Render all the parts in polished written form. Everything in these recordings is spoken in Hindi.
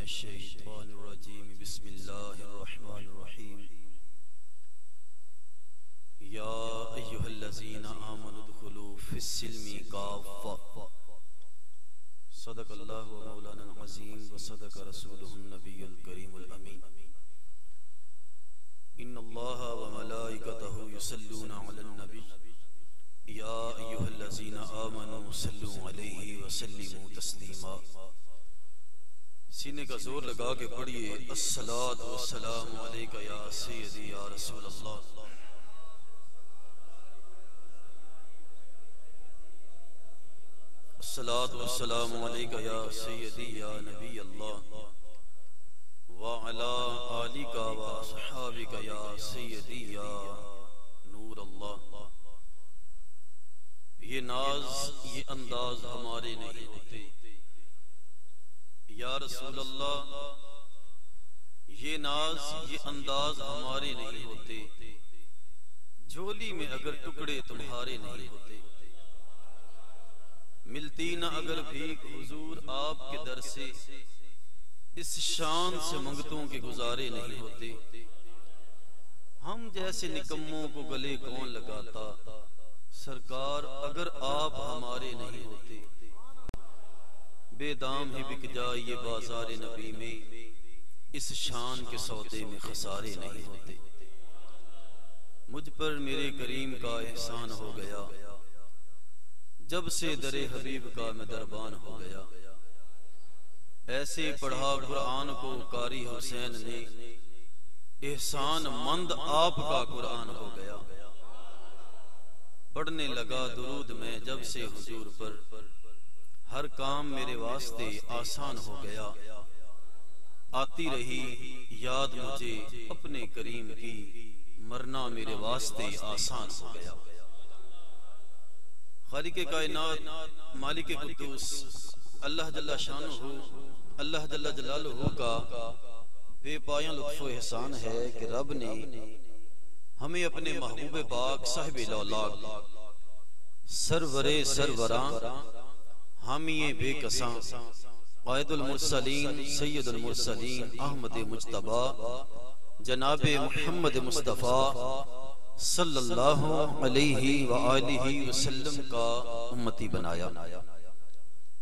मिनश्शैतानिर्रजीम बिस्मिल्लाहिर्रहमानिर्रहीम या अय्युहल्लज़ीना आमनु उद्खुलू फिस्सिल्मि काफ़्फ़ा सदक़ल्लाहु व मौलाना अज़ीम व सदक़ रसूलुहुन नबियुल करीमुल अमीन इन्नल्लाहा व मलाइकतहु युसल्लूना अलन नबी या अय्युहल्लज़ीना आमनु सल्लु अलैहि व सल्लिमू तस्लीमा। सीने का जोर लगा के पढ़िए अस्सलातु वस्सलामु अलैका या सय्यदी या रसूल अल्लाह। अस्सलातु वस्सलामु अलैका या सय्यदी या नबी अल्लाह व अला आलिका व असहाबिका या सय्यदी या नूर अल्लाह। ये नाज ये अंदाज हमारे नहीं होते या रसूल अल्लाह, ये नाज ये अंदाज हमारे नहीं होते, झोली में अगर टुकड़े तुम्हारे नहीं होते, मिलती न अगर भीख हुजूर आपके दर से, इस शान से मंगतों के गुजारे नहीं होते। हम जैसे निकम्मों को गले कौन लगाता, सरकार अगर आप हमारे नहीं होते, बेदाम ही बिक जाए ये बाजार नबी में, इस शान के सौदे में खसारे नहीं होते। मुझ पर मेरे करीम का एहसान हो गया, जब से दरे हबीब का मैं दरबान हो गया। ऐसे पढ़ा कुरान को कारी हुसैन ने, एहसान मंद आपका कुरान हो गया। पढ़ने लगा दुरूद में जब से हुजूर पर, हर काम मेरे वास्ते आसान हो गया। आती रही याद मुझे अपने करीम की, मरना मेरे वास्ते आसान हो गया। खालिक कायनात मालिक कुद्दूस अल्लाह जल्ला शानुहु, अल्लाह जल्ला जलालुहु का बेपाया लुत्फ़ व एहसान है कि रब ने हमें अपने महबूब पाक साहिब लौलाक सरवरे सरवरा हामिये बेकसा क़ाइदुल मुरसलीन सय्यदुल मुरसलीन अहमद मुज्तबा जनाबे मुहम्मद मुस्तफ़ा सल्लल्लाहु अलैहि व आलिहि वसल्लम का उम्मती बनाया।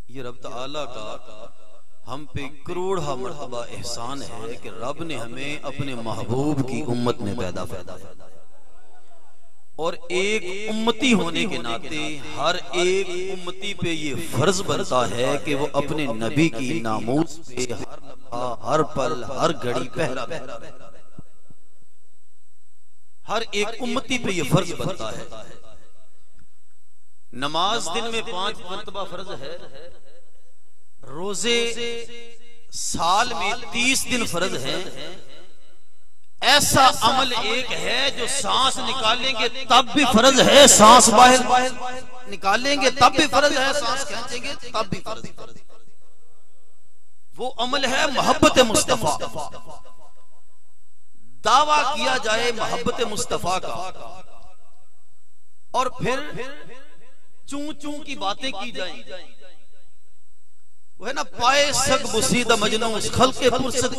ये रब तआला का हम पे करोड़ा मर्तबा एहसान है कि रब ने हमें अपने महबूब की उम्मत में पैदा किया, और एक उम्मती होने के नाते हर एक उम्मती पे ये फर्ज बनता है कि वो अपने नबी की नामूस पे हर लम्हा, हर पल, हर घड़ी पहरा पहरा। हर एक उम्मती पे ये फर्ज बनता है। नमाज दिन में 5 मर्तबा फर्ज है, रोजे साल में 30 दिन फर्ज है। ऐसा अमल एक है जो सांस निकालेंगे तब भी फर्ज है, सांस बाहर निकालेंगे तब भी फर्ज है, सांस खींचेंगे तब भी फर्ज है। वो अमल है मोहब्बत मुस्तफा। दावा किया जाए मोहब्बत मुस्तफा का, और फिर चूं चूं की बातें की जाए। वो है ना, पाए सग बुसीदा मजनू खल्के पुरसद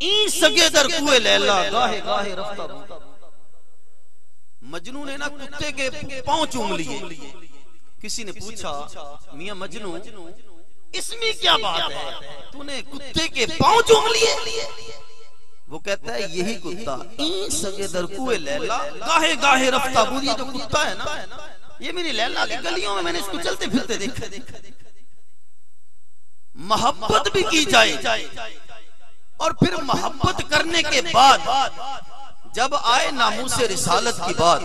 ई सगे दर कुए लैला गाहे गाहे रफ्ता। मजनू ने ना कुत्ते के पांव चूम लिए। किसी ने पूछा, मियां मजनू इसमें क्या बात है, तूने कुत्ते के पांव चूम लिए? वो कहता है यही कुत्ता ई सगे दर कुए लैला गाहे गाहे रफ्ता। ये जो कुत्ता है ना, ये मेरी लैला की गलियों में मैंने इसको चलते फिरते देखा। मोहब्बत भी की जाए, और फिर मोहब्बत करने के बाद जब आए नामूसे रिसालत की बात,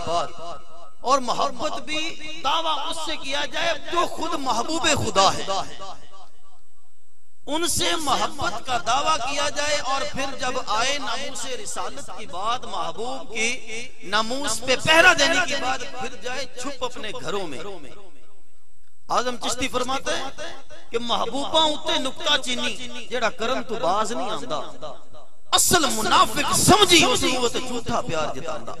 और मोहब्बत भी दावा उससे किया जाए जो खुद महबूब खुदा है, उनसे मोहब्बत का दावा किया जाए। और फिर जब आए नामूसे रिसालत की बात, महबूब की नामूस पे पहरा देने के बाद फिर जाए छुप अपने घरों में। आजम चिश्ती फरमाते हैं कि महबूबा उत्ते नुक्ता चीनी जेड़ा करन तो बाज नहीं आंदा, असल मुनाफिक समझी उसनू ते झूठा प्यार जतांदा।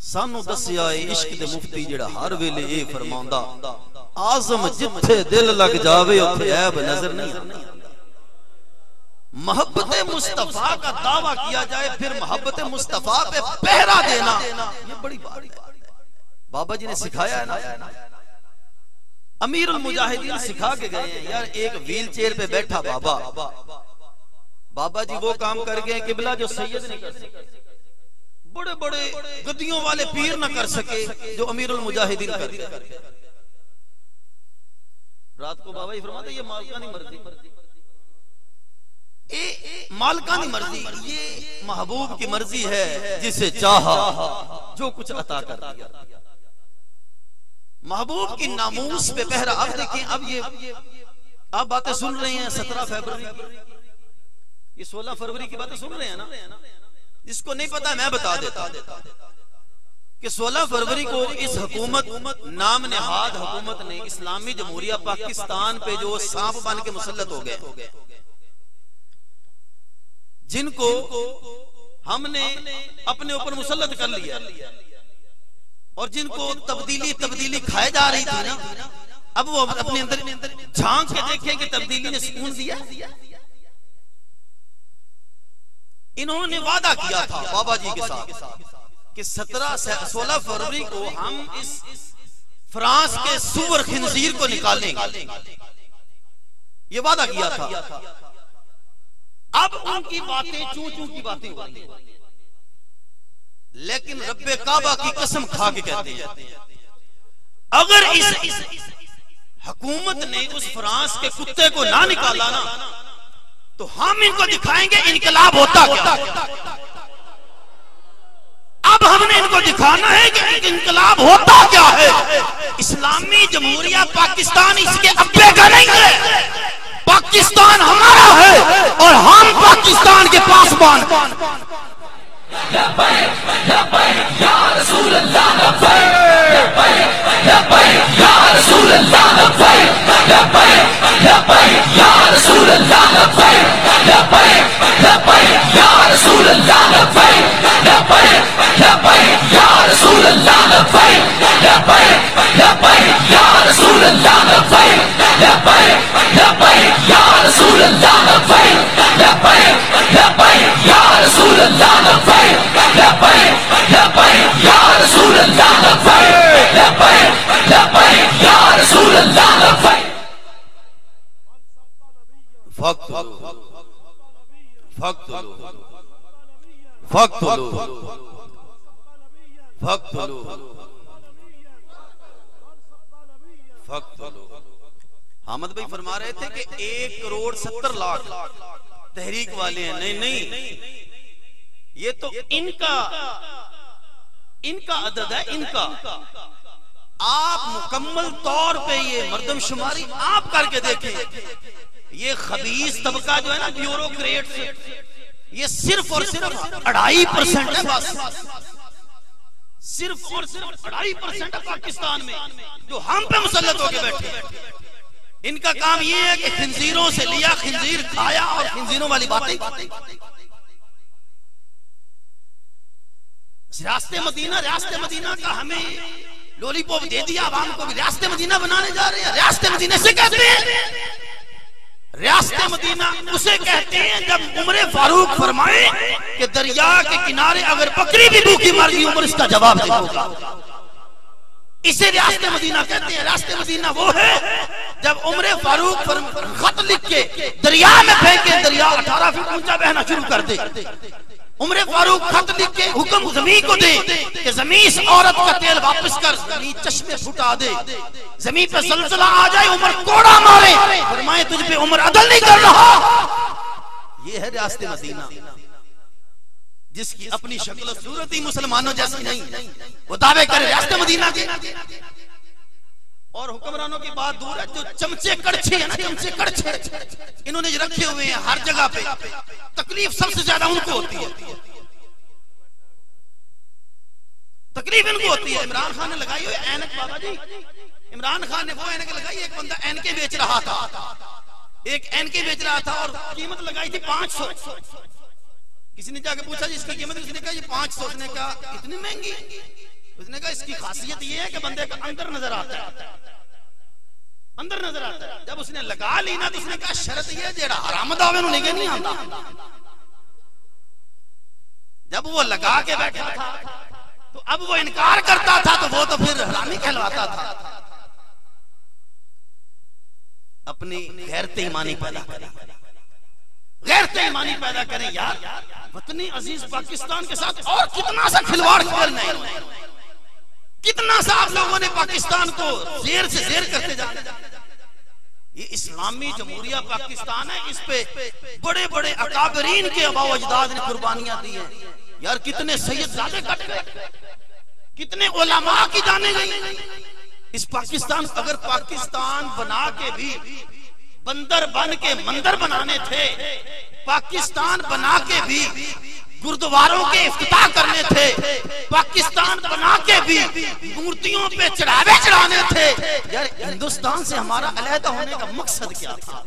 सानू दसिया इश्क दे मुफ्ती जेड़ा हर वेले ए फरमांदा, आजम जिथे दिल लग जावे उथे ऐब नजर नहीं आंदा। मोहब्बत मुस्तफा का दावा किया जाए फिर मोहब्बत मुस्तफा पे पहरा देना, ये बड़ी बात है। बाबा जी ने सिखाया है ना, अमीरुल मुजाहिदीन सिखा के गए हैं। यार एक व्हील चेयर पे बैठा बाबा जी वो काम कर गए किबला जो सैयद नहीं कर सके, बड़े बड़े गद्दियों वाले पीर ना कर सके जो अमीरुल मुजाहिदीन कर गए। रात को बाबा जी फरमाते ये मालिकानी मर्जी, मालिकानी मर्जी, ये महबूब की मर्जी है, जिसे चाहा जो कुछ अता कर दिया। महबूब की नामूस पे पहरा। अब देखिए, अब ये आप बातें सुन रहे हैं 17 फरवरी, ये 16 फरवरी की बातें सुन रहे हैं ना। जिसको नहीं पता मैं बता देता कि 16 फरवरी को इस हुकूमत नाम नेहाद हुकूमत ने इस्लामी जमहूरिया पाकिस्तान पे जो सांप बन के मुसल्लत हो गए, जिनको हमने अपने ऊपर मुसल्लत कर लिया और जिनको तब्दीली खाए जा रही थी ना, अब वो अपने अंदर झांक के देखें कि तब्दीली ने सुकून दिया। इन्होंने वादा किया था बाबा जी के साथ कि 16 फरवरी को हम इस फ्रांस के सुअर खिंजीर को निकालेंगे, ये वादा किया था। अब उनकी बातें चू चू की बातें हो रही हैं, लेकिन रब्बे काबा की कसम खा के कहते हैं अगर इस हुकूमत ने उस फ्रांस के कुत्ते को ना निकाला ना तो हम इनको दिखाएंगे इनकलाब होता क्या। अब हमने इनको दिखाना है कि इनकलाब होता क्या है। इस्लामी जमहूरिया पाकिस्तान इसके अब्बे का नहीं है, पाकिस्तान हमारा है और हम पाकिस्तान के पासबान। हामिद भाई फरमा रहे थे कि 1,70,00,000 तहरीक वाले हैं। नहीं, ये तो इनका अदद है, इनका। आप मुकम्मल तौर पे ये मर्दमशुमारी आप करके देखें। ये खबीस तबका जो है ना, ब्यूरोक्रेट्स, ये सिर्फ और सिर्फ 2.5% है बस। सिर्फ और सिर्फ 2.5% है पाकिस्तान में जो हम पे मुसल्लत होके बैठे। इनका काम ये है कि खिंजीरों से लिया, खिंजीर खाया और खिंजीरों वाली बातें। रास्ते मदीना का हमें लॉलीपॉप दे दिया, आवाम को भी रास्ते मदीना बनाने जा रहे हैं। रास्ते मदीने से कहते हैं, रास्ते मदीना उसे कहते हैं जब उमर फारूक फरमाए कि दरिया के किनारे अगर बकरी भी भूखी मर गई उमर इसका जवाब देगा, इसे रास्ते मदीना कहते हैं। रास्ते मदीना वो है जब उमर फारूक खत लिख के दरिया में फेंके, दरिया 18 फीट ऊंचा बहना शुरू कर दे। उमर फारूक खत लिख के हुक्म जमीन को दे कि जमीन इस औरत का तेल वापस कर, जमीन चश्मे फुटा दे, जमीन पे जलजला आ जाए, उमर कोड़ा मारे, फरमाए तुझ पे उमर अदल नहीं कर रहा। ये है रास्ते मदीना, जिसकी अपनी शक्ल सूरत ही मुसलमानों जैसी नहीं, वो दावे करे रास्ते मदीना के। और हुक्मरानों की बात दूर है, जो चमचे कड़छे है ना, चमचे कड़छे इन्होंने रखे हुए हैं हर जगह पे, तकलीफ सबसे ज्यादा उनको होती है। तकलीफ इनको होती है। इमरान खान ने लगाई हुई ऐनक, बाबा जी इमरान खान ने वो ऐनक लगाई। एक बंदा ऐनके बेच रहा था, एक ऐनके बेच रहा था और कीमत लगाई थी 500। किसी ने जाके पूछा जी इसकी कीमत, उसने कहा ये 500। उसने कहा इतनी महंगी? उसने कहा इसकी खासियत ये है कि बंदे का अंदर नजर आता है, अंदर नजर आता है। जब उसने लगा ली ना तो उसने कहा शर्त ये जेड़ा हरामद आवे नु नहीं आता। जब वो लगा के बैठा था तो अब वो इनकार करता था तो वो तो फिर हरामी कहलवाता था। अपनी गैरत ईमानी पैदा करें, गैरत ईमानी पैदा करें यार। वतनी अजीज पाकिस्तान के साथ और कितना सा खिलवाड़ करना है, कितना सा आप लोगों ने पाकिस्तान को जेर से जेर करते जाना। ये इस्लामी जमहूरिया पाकिस्तान है, इस पे बड़े बड़े अकाबरीन के अबाव अजदाद ने कुर्बानियां दी हैं यार। कितने सैयदजादे कट गए, कितने उलमा की जाने गई। इस पाकिस्तान, अगर पाकिस्तान बना के भी बंदर बन के मंदिर बनाने थे, पाकिस्तान बना के भी गुरुद्वारों के इफ्तिताह करने थे, पाकिस्तान बना के भी मूर्तियों पे चढ़ावे चढ़ाने थे यार। हिंदुस्तान से हमारा अलहदा होने का मकसद क्या था?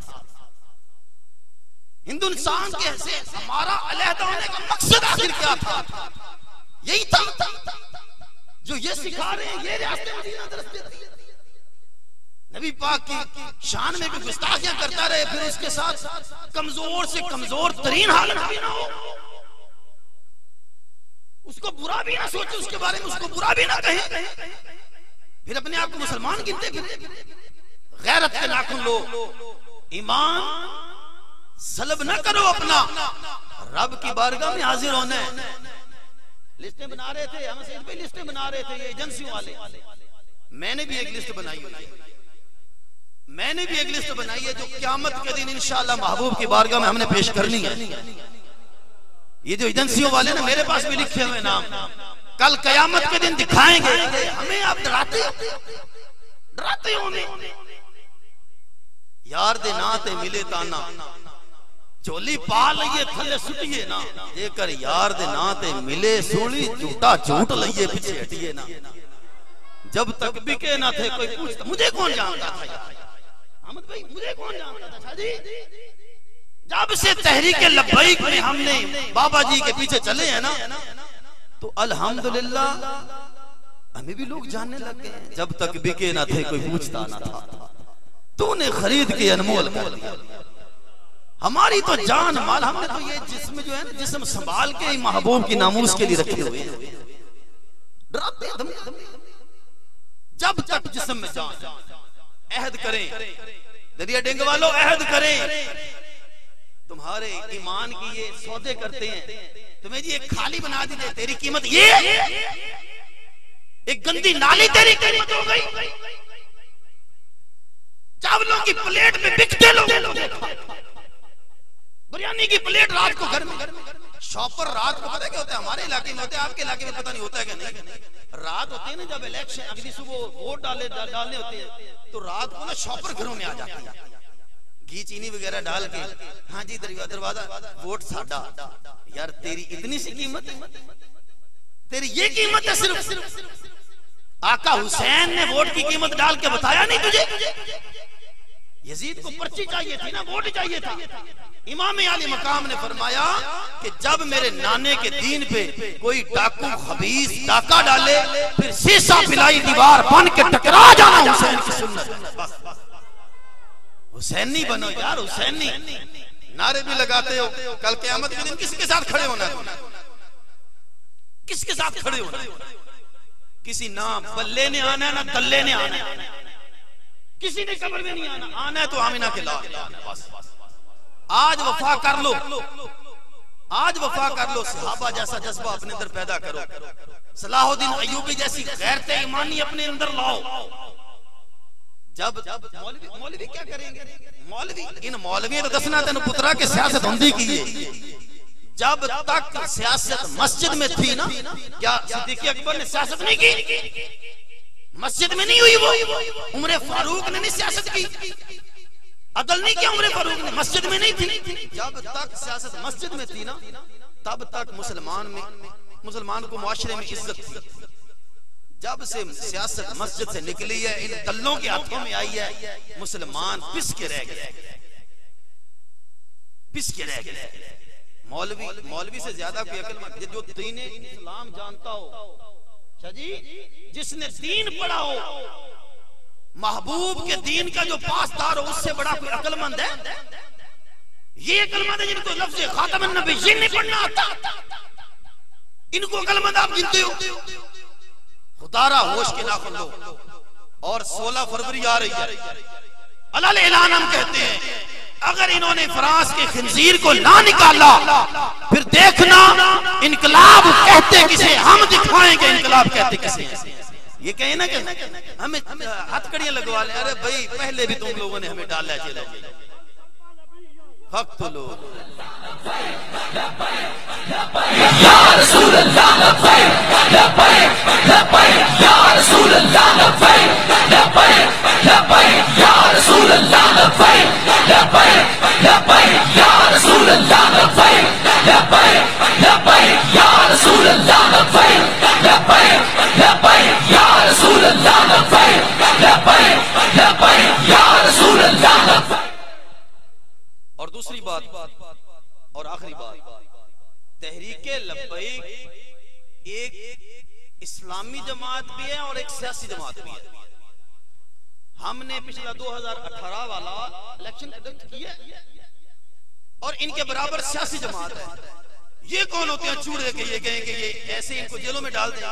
हिंदुस्तान के ऐसे हमारा अलहदा होने का मकसद आखिर क्या था? यही था जो ये सिखा रहे हैं, ये रास्ते मदीना दरस देती है। नबी पाक की शान में भी गुस्ताखियां करता रहे, फिर उसके साथ कमजोर से कमजोर तरीन हालत भी ना हो, उसको बुरा भी ना सोचे, उसके बारे में उसको बुरा भी ना कहे, फिर अपने आप को मुसलमान गिनते फिर। गैरत के नाखून लो, ईमान सलब न करो अपना, रब की बारगाह में हाजिर होने। लिस्टें बना रहे थे हम सईद भाई, लिस्टें बना रहे थे ये एजेंसियों वाले। मैंने भी एक लिस्ट बनाई है, मैंने भी एक लिस्ट बनाई है जो क़यामत के दिन इंशाअल्लाह महबूब की बारगाह में हमने पेश करनी है। ये जो एजेंसियों वाले ना, मेरे पास भी लिखे हुए नाम, कल क़यामत के दिन दिखाएंगे हमें। आप डराते हो यार दे ना ते मिले ताना, चोली पा लइए थले सुटिए ना, जेकर यार दे ना ते मिले सोली, झूठा झूठ लइए पीछे हटिए ना। जब तक बिके ना थे कोई पूछता, मुझे कौन जानता था यार अहमद भाई, मुझे कौन जानता था जी। जब से तहरीक लब्बैक में हमने बाबा जी के पीछे चले हैं ना, तो अल्हम्दुलिल्लाह हमें भी लोग जानने लग गए। जब तक बिके ना थे कोई पूछता ना था, तूने खरीद के अनमोल कर दिया। हमारी तो जान माल, हमने तो ये जिस्म जो है ना, जिस्म संभाल के महबूब की नामूस के लिए रखे हुए हैं। डराते हैं जब तक जिस्म में जान। अहद करें दरिया डेंग वालों, अहद करें, तुम्हारे ईमान की ये सौदे करते हैं। तुम्हें जी एक खाली बना दी, तेरी कीमत ये, एक गंदी नाली तेरी कीमत हो गई। चावलों की प्लेट में बिकते लोग, बिरयानी की प्लेट रात को घर में, शॉपर रात को पता क्या होता है? हमारे इलाके में होता है, आपके इलाके में पता नहीं होता है कि नहीं। रात होती है ना जब इलेक्शन, अगली सुबह वोट डालने होते हैं, तो रात को ना शॉपर घरों में आ जाते हैं, घी चीनी वगैरह डाल के, हाँ जी दरवाजा वोट साडा। यार तेरी इतनी सी कीमत है, तेरी ये कीमत है सिर्फ। आका हुसैन ने वोट की कीमत डाल के बताया नहीं तुझे? यजीद को पर्ची चाहिए थी ना, वोट चाहिए था। इमाम आली मकाम ने फरमाया कि जब मेरे नाने के दीन पे कोई डाकू खबीस डाका डाले, फिर शीशा पिलाई दीवार बन के टकरा जाना हुसैन की सुन्नत। हुसैनी बनो यार, हुसैनी। नारे भी लगाते हो, कल क़यामत के दिन किसके साथ खड़े होना है? किसके साथ खड़े होना? किसी ना बल्ले ने आना है ना दल्ले ने आना है, किसी ने कब्र में नहीं आना। आना है तो आमिना के लाल। आज वफा कर लो, आज वफा कर लो, सहाबा जैसा जज्बा अपने अंदर पैदा करो, सलाहुद्दीन अय्यूबी जैसी गैरत ईमानी अपने अंदर लाओ। जब मौलवी क्या करेंगे? मौलवी इन मौलवियों तो दसना तेन पुत्रा के सियासत होंदी की है। जब तक सियासत मस्जिद में थी ना, क्या सिद्दीक़ अकबर ने सियासत नहीं की? मस्जिद में नहीं हुई वो। उमर फारूक ने नहीं सियासत की, अदल नहीं किया उमर फारूक ने, मस्जिद में नहीं थी। जब तक सियासत मस्जिद में थी ना, तब तक मुसलमान को मुआशरे में इज्जत थी। जब से सियासत मस्जिद से निकली है, इन दल्लों के हाथों में आई है, मुसलमान पिस के रह गए, पिस के रह गए। मौलवी से ज्यादा कोई अकलमंद जो दीन इस्लाम जानता हो, जी जिसने दीन पढ़ा हो, महबूब के दीन का जो पासदार हो उससे बड़ा कोई अक्लमंद है? ये अक्लमंद है जिनको लफ्ज़ खातमुन नबिय्यीन नहीं पढ़ना आता, इनको अक्लमंद आप गिनते हो? खुदारा होश के नाखुन लो। और 16 फरवरी आ रही है, अलल ऐलान हम कहते हैं अगर इन्होंने फ्रांस के खिंजीर को ना निकाला फिर देखना इनकलाब कहते किसे, हम दिखाएंगे इनकलाब कहते किसे। ये कहे ना कि हमें हथकड़ियां लगवा ले, अरे भाई पहले भी तुम लोगों ने हमें डाला जेल में। हक तो लो या रसूल अल्लाह लब्बैक लब्बैक लब्बैक या रसूल अल्लाह लब्बैक लब्बैक लब्बैक या रसूल अल्लाह लब्बैक लब्बैक लब्बैक या रसूल अल्लाह लब्बैक लब्बैक लब्बैक या रसूल अल्लाह लब्बैक लब्बैक लब्बैक या रसूल अल्लाह लब्बैक लब्बैक लब्बैक या रसूल अल्लाह लब्बैक। और दूसरी बात और आखिरी बात, तहरीके लब्बैक एक इस्लामी जमात भी है और एक सियासी जमात भी है। हमने पिछला 2018 वाला इलेक्शन कंडक्ट किया और इनके बराबर सियासी जमात है। ये कौन होते हैं चूड़े के, ये कहेंगे ये ऐसे इनको जेलों में डाल दें।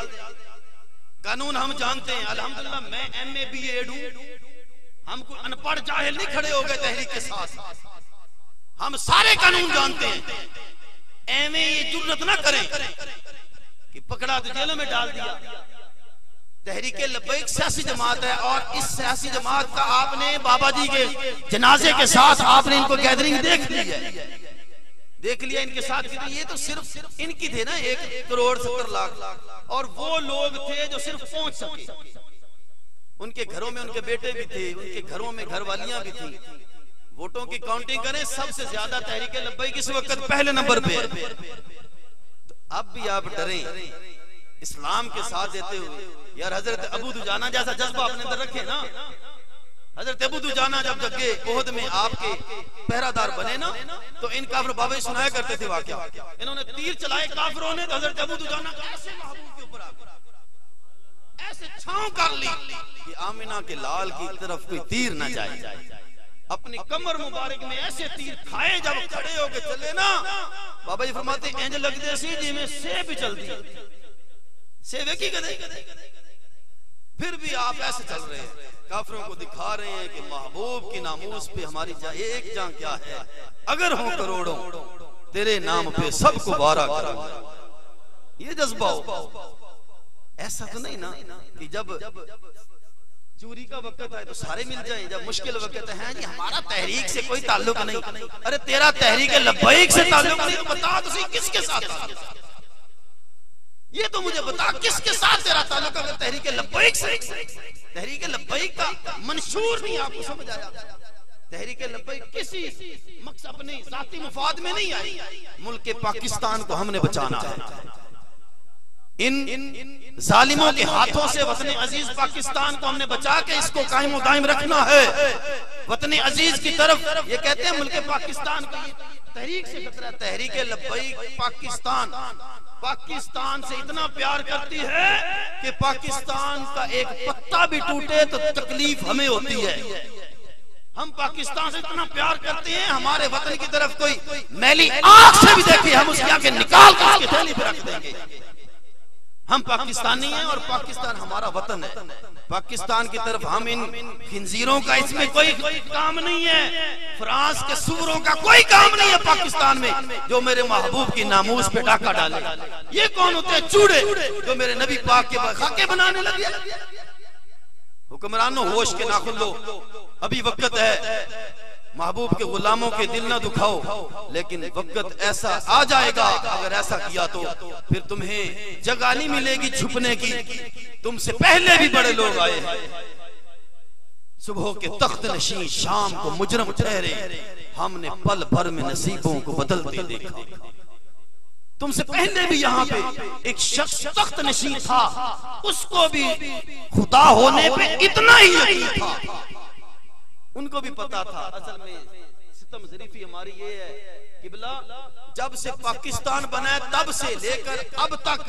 कानून हम जानते हैं, अल्हम्दुलिल्लाह मैं MA BA हूं, हम कोई अनपढ़ जाहिल नहीं खड़े हो गए तहरीक के साथ, हम सारे कानून जानते हैं। एवं ये जुर्रत ना करें कि पकड़ा तो जेलों में डाल दिया। तहरीके लब्बैक सियासी जमात है और इस सियासी जमात का आपने बाबा जी के जनाजे के साथ आपने इनको गैदरिंग देख ली है, देख लिया इनके साथ। ये तो सिर्फ इनकी थे ना 1 करोड़ 70 लाख, और वो लोग थे जो सिर्फ पहुंच सके। उनके घरों में उनके बेटे भी थे, उनके घरों में घरवालियां भी थी। वोटों की काउंटिंग करें सबसे ज्यादा तहरीके लब्बैक इस वक्त पहले नंबर पे है। तो अब भी आप डरें इस्लाम के साथ देते हुए। यार हजरत अबू दुजाना जैसा जज्बा अपने अंदर रखे ना। हजरत अबू दुजाना जब जगे ओहद में आपके पहरादार बने ना, तो इन काफिर बाबा सुनाया करते थे वाकया। इन्होंने तीर चलाए काफिरों ने, तो हजरत अबू दुजाना ऐसे महबूब के ऊपर आ गए, ऐसे छांव कर ली कि आमिना के लाल की तरफ कोई तीर ना जाए। अपनी कमर मुबारक में ऐसे तीर खाए, जब खड़े होके चले ना बाबा जी फरमाते इंज लगते सी जिवें सेब भी चलती सेवे की कदे। फिर भी आप ऐसे चल रहे हैं, काफिरों को दिखा रहे हैं कि महबूब की नामूस पे हमारी एक जान क्या है। अगर हो करोड़ों तेरे नाम पे सबको वारा करूंगा। ये जज्बा हो। ऐसा तो नहीं ना कि जब चोरी का वक्त है तो सारे मिल जाएं, जब मुश्किल वक्त है जी हमारा तहरीक से कोई ताल्लुक नहीं। अरे तेरा तहरीक लब्बैक से ताल्लुक नहीं तो बता तो सही किसके साथ, ये तो मुझे बता किसके साथ तेरा ताल्लुक है तहरीक लब्बैक से। तहरीक लब्बैक का मंशूर नहीं आपको समझ आया। तहरीक लब्बैक किसी मकसद अपने जाती मुफाद में नहीं आई। मुल्क पाकिस्तान को हमने बचाना है। इन जालिमों के हाथों से वतन अजीज पाकिस्तान को हमने बचा के इसको कायम दायम रखना है। वतन अजीज की तरफ ये कहते हैं मुल्क पाकिस्तान को तहरीक से खतरा है। तहरीक लब्बैक पाकिस्तान से इतना प्यार करती है कि पाकिस्तान का एक पत्ता भी टूटे तो तकलीफ हमें होती है। हम पाकिस्तान से इतना प्यार करते हैं, हमारे वतन की तरफ कोई मैली आंख से भी देखे हम उसके आगे निकाल कर उसके थैली पे रख देंगे। हम पाकिस्तानी हैं और पाकिस्तान हमारा वतन है। पाकिस्तान की तरफ हम इन खिंजीरों का इसमें कोई काम नहीं है। फ्रांस के सूरों का कोई काम नहीं है पाकिस्तान में जो मेरे महबूब की नामूस पे डाका डाले। ये कौन होते हैं चूड़े जो मेरे नबी पाक के खाके बनाने लगे। हुक्मरानों होश के नाखुन लो, अभी वक्त है। महबूब के गुलामों के दिल ना दुखाओ, लेकिन वक्त ऐसा आ जाएगा अगर ऐसा किया तो फिर तुम्हें जगह नहीं मिलेगी छुपने की। तुमसे पहले भी बड़े लोग आए हैं। सुबह के तख्त नशीं शाम को मुजरम ठहरे, हमने पल भर में नसीबों को बदलते देखा। तुमसे पहले भी यहाँ पे एक शख्स तख्त नशीं था, उसको भी खुदा होने पे इतना ही यकीन था। उनको भी पता था। असल में सितम ज़रीफ़ी हमारी ये है किबला, जब से पाकिस्तान बना है तब से लेकर अब तक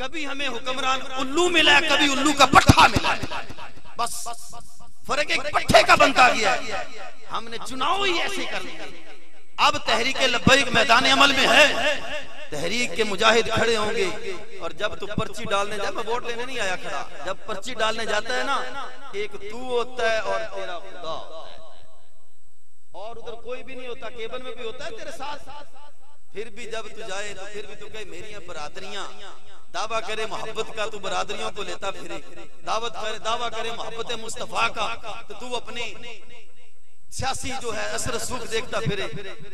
कभी हमें हुक्मरान उल्लू मिला है, कभी उल्लू का पट्ठा मिला है। बस फर्क एक पट्टे का बनता गया है। हमने चुनाव ही ऐसे कर लिए। अब तहरीक लब्बैक मैदान अमल में है, तहरीक के मुजाहिद खड़े होंगे। और जब तू पर्ची डालने जाए, मैं वोट लेने नहीं आया खड़ा, जब पर्ची डालने जाता है ना, एक तू होता है और तेरा खुदा होता है, और उधर कोई भी नहीं होता, केबल में भी होता है तेरे साथ। फिर भी जब तू जाए तो फिर भी तू कहे मेरी बरादरियां, दावा करे मोहब्बत का, तू बरादरियों को लेता फिरे, दावा करे मोहब्बत मुस्तफा का, तो तू अपनी सियासी जो है असर सुख देखता फिरे।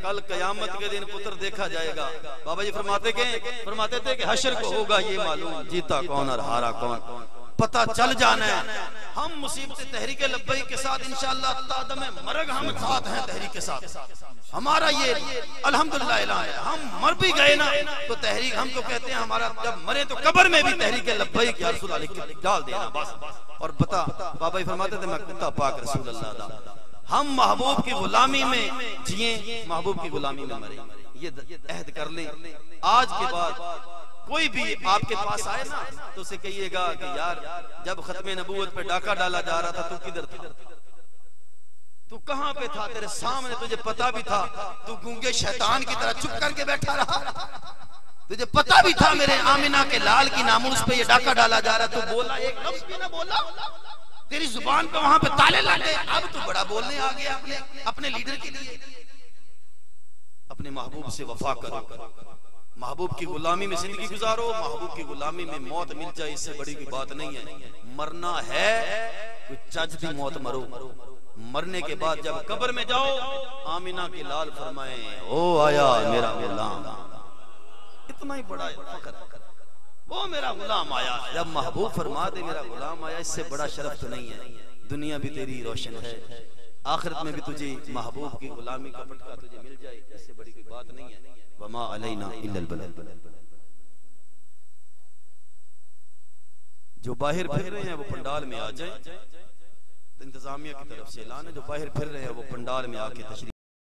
कल कयामत के दिन पुत्र देखा जाएगा। बाबा जी फरमाते थे कि हशर को होगा ये मालूम, जीता कौन और हारा कौन, पता चल जाना है। हम मुसीबत तहरीक लब्बैक के साथ इंशाअल्लाह तादम मरग हम साथ हैं, तहरीक के साथ हमारा ये अल्हम्दुलिल्लाह ऐलान है। हम मर भी गए ना तो तहरीक, हम तो कहते हैं हमारा जब मरे तो कब्र में भी तहरीक लब्बैक या रसूल अल्लाह डाल देना बस। और बता, बाबा जी फरमाते थे मैं कुत्ता पाक रसूल अल्लाह दा, हम महबूब की गुलामी में जिए, महबूब की गुलामी में मरे, ये अहद कर ले। आज के बाद कोई भी आपके पास आए ना तो उसे कहिएगा कि यार जब खत्मे नबूवत पे डाका डाला जा रहा था तू किधर था, तू कहां पे था, तेरे सामने तुझे पता भी था, तू गूंगे शैतान की तरह चुप करके बैठा रहा, तुझे पता भी था मेरे आमिना के लाल की नामूस पे ये डाका डाला जा रहा, तू बोला एक लफ्ज भी ना बोला, तेरी जुबान पे वहां पे ताले लगे, अब तू बड़ा बोलने आ गया अपने लीडर के लिए। अपने महबूब से वफा करो, महबूब की गुलामी में जिंदगी गुजारो, महबूब की गुलामी में मौत मिल जाए इससे बड़ी कोई बात नहीं है। मरना है कोई चज दी मौत मरो, मरने के बाद जब कब्र में जाओ आमिना के लाल फरमाए ओ आया मेरा गुलाम, इतना ही बड़ा फख्र, वो मेरा गुलाम आया। जब महबूब फरमा दे मेरा गुलाम आया, इससे बड़ा शरफ तो नहीं है। दुनिया भी तेरी रोशन है, आखिरत में भी तुझे महबूब की गुलामी का पटका तुझे मिल जाए, इससे बड़ी कोई बात नहीं है। वमा अलैना इल्लल बलाग। जो बाहर फिर रहे हैं वो पंडाल में आ जाएं, इंतजामिया की तरफ से ऐलान है, जो बाहर फिर रहे हैं वो पंडाल में आके तशरीफ